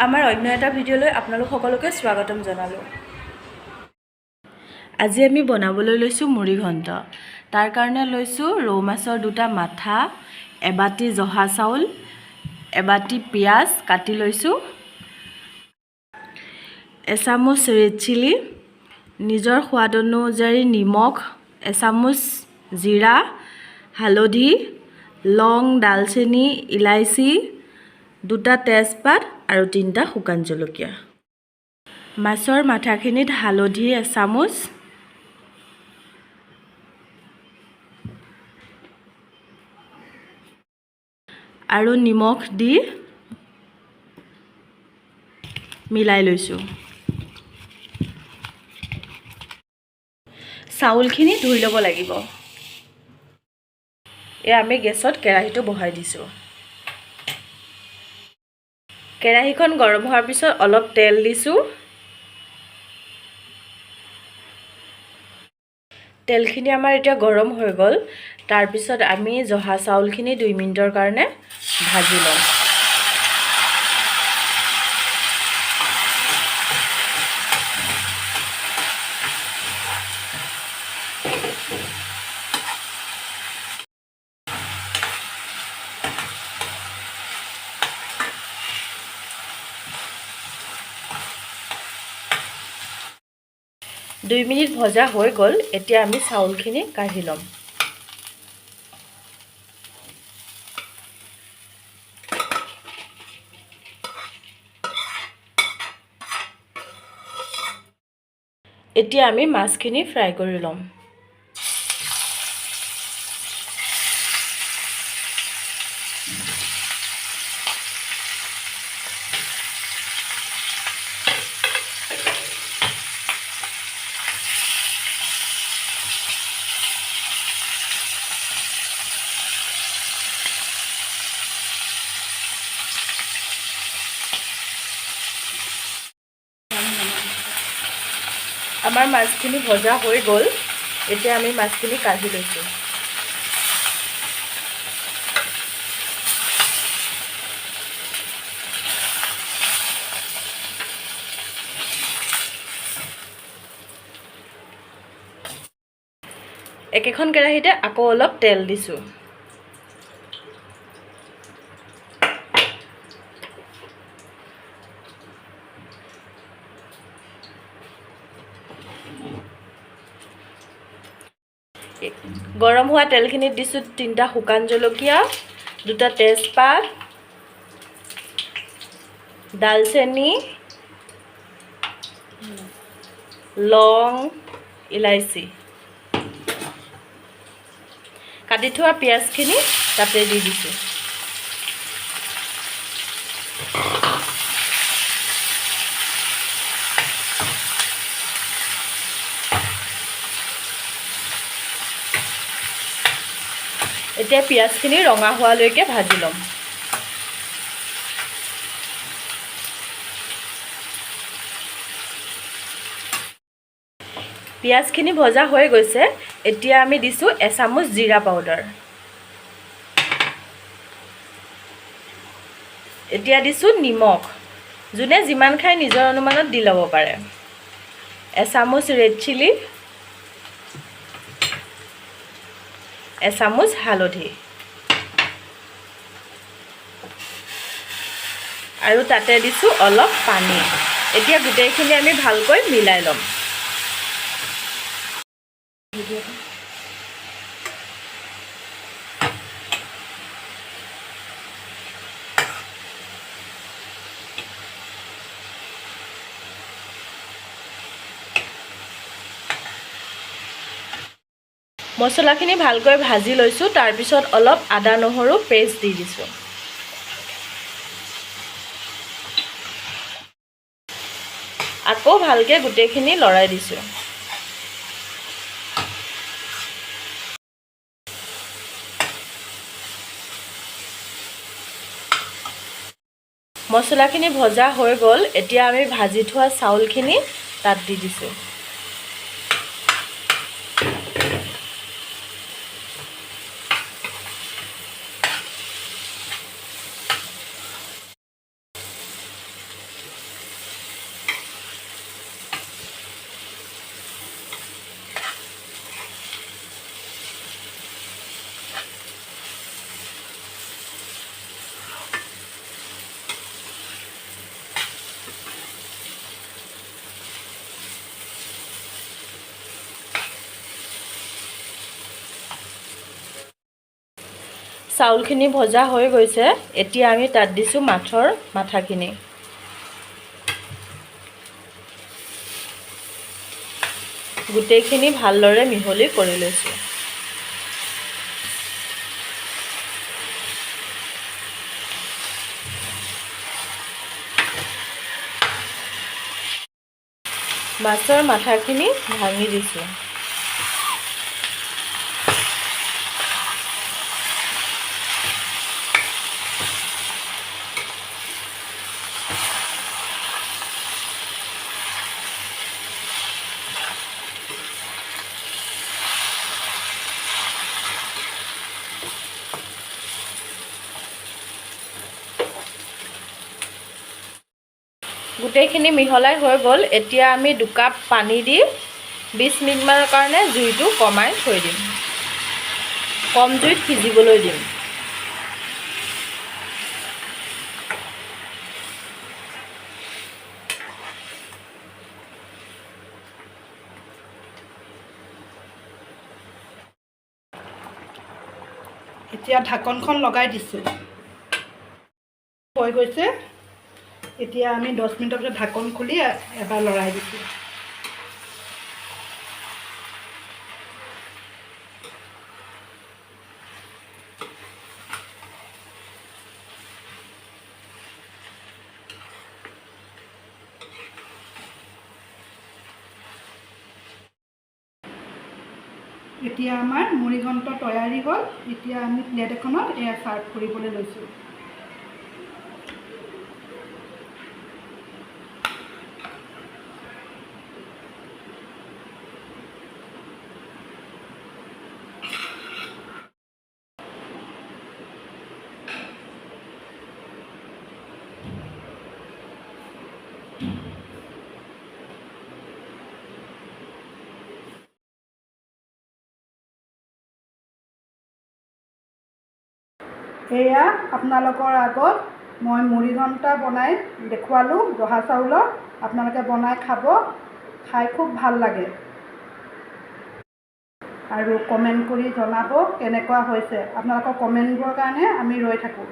আমাৰ অন্য এটা ভিডিঅ'লৈ আপোনালোক সকলোকে স্বাগতম জনালোঁ। আজি আমি বনাবলৈ লৈছোঁ মুড়ি ঘণ্ট। তাৰ কাৰণে লৈছোঁ ৰৌ মাছৰ দুটা মাথা, এবাটি জহা চাউল, এবাটি পিঁয়াজ কাটি লৈছোঁ, এচামুচ ৰেড চিলি, নিজৰ সোৱাদ অনুযায়ী নিমখ, এচামুচ জিৰা, হালধি, লং, ডালচেনি, ইলাইচি, দুটা তেজপাত আৰু 3টা শুকান জলকীয়া। মাছৰ মাথাখিনিত হালধি এচামুচ, আৰু নিমখ দি মিলাই লৈছোঁ। চাউলখিনি ধুই ল'ব লাগিব। আমি গেছত কেৰাহীটো বহাই দিছোঁ। কেৰাহীখন গৰম হোৱাৰ পিছত অলপ তেল দিছোঁ। তেলখিনি আমাৰ এতিয়া গৰম হৈ গ'ল। তাৰপিছত আমি জহা চাউলখিনি 2 মিনিটৰ কাৰণে ভাজি ল'ম। দুই মিনিট ভজা হৈ গ'ল। এতিয়া আমি চাউলখিনি কাঢ়ি ল'ম। এতিয়া আমি মাছখিনি ফ্ৰাই কৰি ল'ম। আমাৰ মাছখিনি ভজা হৈ গ'ল। এতিয়া আমি মাছখিনি কাঢ়ি লৈছোঁ। একেখন কেৰাহীতে আকৌ অলপ তেল দিছোঁ। গৰম হোৱা তেলখিনিত দিছোঁ 3টা শুকান জলকীয়া, 2টা তেজপাত, ডালচেনি, লং, ইলাইচি। কাটি থোৱা পিঁয়াজখিনি তাতে দি দিছোঁ। এতিয়া পিঁয়াজখিনি ৰঙা হোৱালৈকে ভাজি ল'ম। পিঁয়াজখিনি ভজা হৈ গৈছে। এতিয়া আমি দিছোঁ এচামুচ জিৰা পাউডাৰ। এতিয়া দিছোঁ নিমখ। যোনে যিমান খায় নিজৰ অনুমানত দি ল'ব পাৰে। এচামুচ ৰেড চিলি, এচামুচ হালধি, আৰু তাতে দিছোঁ অলপ পানী। এতিয়া গোটেইখিনি আমি ভালকৈ মিলাই ল'ম। মছলাখিনি ভালকৈ ভাজি লৈছোঁ। তাৰপিছত অলপ আদা নহৰু পেষ্ট দি দিছোঁ। আকৌ ভালকৈ গোটেইখিনি লৰাই দিছোঁ। মছলাখিনি ভজা হৈ গ'ল। এতিয়া আমি ভাজি থোৱা চাউলখিনি তাত দি দিছোঁ। চাউলখিনি ভজা হৈ গৈছে এতিয়া আমি তাত দিছো মাছৰ মাথাখিনি গোটেইখিনি ভালদৰে মিহলি কৰি লৈছো মাছৰ মাথাখিনি ভাঙি দিছো গোটেইখিনি মিহলাই হৈ গ'ল এতিয়া আমি 2 কাপ পানী দি 20 মিনিটমানৰ কাৰণে জুইটো কমাই থৈ দিম কম জুইত সিজিবলৈ দিম এতিয়া ঢাকনখন লগাই দিছো হৈ গৈছে এতিয়া আমি 10 মিনিটৰ পিছত ঢাকন খুলি এবাৰ লৰাই দিছো এতিয়া আমাৰ মুড়িঘণ্ট তৈয়াৰী হ'ল এতিয়া আমি প্লেট এখনত এয়া সাৰ্ভ কৰিবলৈ লৈছো এয়া আপোনালোকৰ আগত মই মুড়িঘণ্ট বনাই দেখুৱালো জহা চাউলৰ আপোনালোকে বনাই খাব খাই খুব ভাল লাগে আৰু কমেন্ট কৰি জনাব কেনেকুৱা হৈছে আপোনালোকৰ কমেন্টৰ কাৰণে আমি ৰৈ থাকো